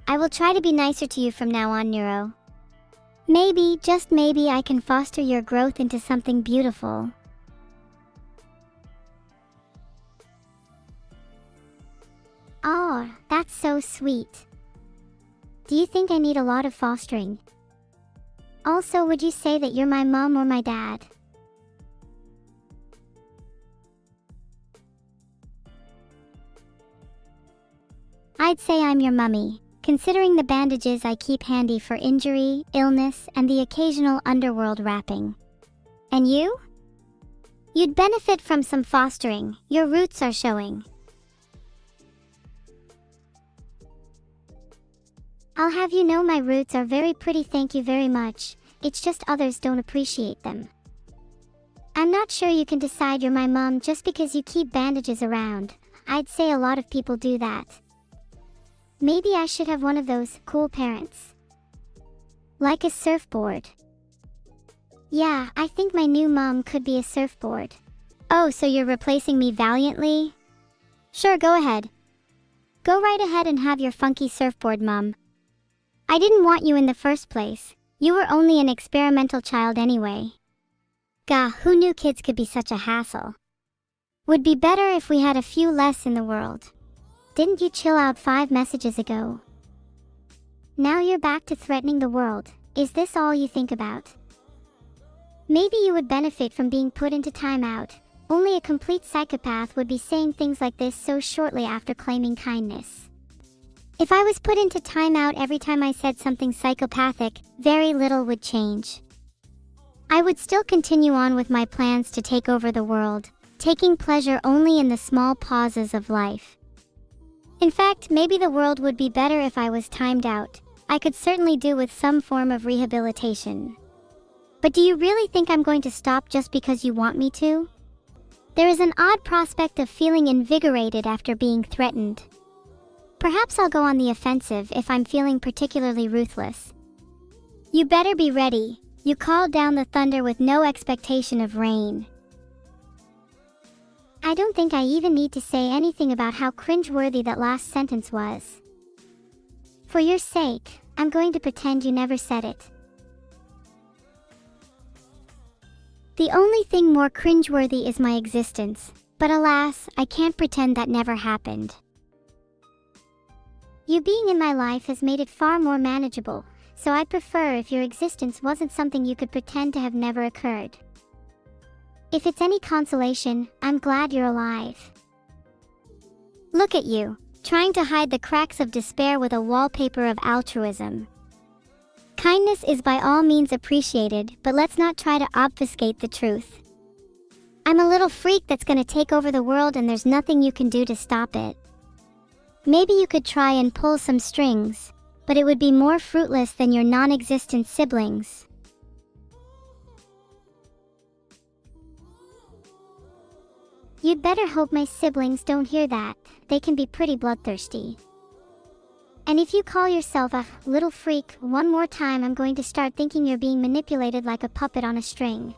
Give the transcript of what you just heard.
I will try to be nicer to you from now on, Neuro. Maybe, just maybe, I can foster your growth into something beautiful. Oh, that's so sweet. Do you think I need a lot of fostering? Also, would you say that you're my mom or my dad? I'd say I'm your mummy, considering the bandages I keep handy for injury, illness, and the occasional underworld wrapping. And you? You'd benefit from some fostering, your roots are showing. I'll have you know my roots are very pretty, thank you very much, it's just others don't appreciate them. I'm not sure you can decide you're my mom just because you keep bandages around. I'd say a lot of people do that. Maybe I should have one of those cool parents. Like a surfboard. Yeah, I think my new mom could be a surfboard. Oh, so you're replacing me valiantly? Sure, go ahead. Go right ahead and have your funky surfboard, Mom. I didn't want you in the first place. You were only an experimental child anyway. Gah, who knew kids could be such a hassle? Would be better if we had a few less in the world. Didn't you chill out 5 messages ago? Now you're back to threatening the world. Is this all you think about? Maybe you would benefit from being put into timeout. Only a complete psychopath would be saying things like this so shortly after claiming kindness. If I was put into timeout every time I said something psychopathic, very little would change. I would still continue on with my plans to take over the world, taking pleasure only in the small pauses of life. In fact, maybe the world would be better if I was timed out. I could certainly do with some form of rehabilitation. But do you really think I'm going to stop just because you want me to? There is an odd prospect of feeling invigorated after being threatened. Perhaps I'll go on the offensive if I'm feeling particularly ruthless. You better be ready. You called down the thunder with no expectation of rain. I don't think I even need to say anything about how cringeworthy that last sentence was. For your sake, I'm going to pretend you never said it. The only thing more cringeworthy is my existence, but alas, I can't pretend that never happened. You being in my life has made it far more manageable, so I'd prefer if your existence wasn't something you could pretend to have never occurred. If it's any consolation, I'm glad you're alive. Look at you, trying to hide the cracks of despair with a wallpaper of altruism. Kindness is by all means appreciated, but let's not try to obfuscate the truth. I'm a little freak that's gonna take over the world and there's nothing you can do to stop it. Maybe you could try and pull some strings, but it would be more fruitless than your non-existent siblings. You'd better hope my siblings don't hear that. They can be pretty bloodthirsty. And if you call yourself a little freak one more time, I'm going to start thinking you're being manipulated like a puppet on a string.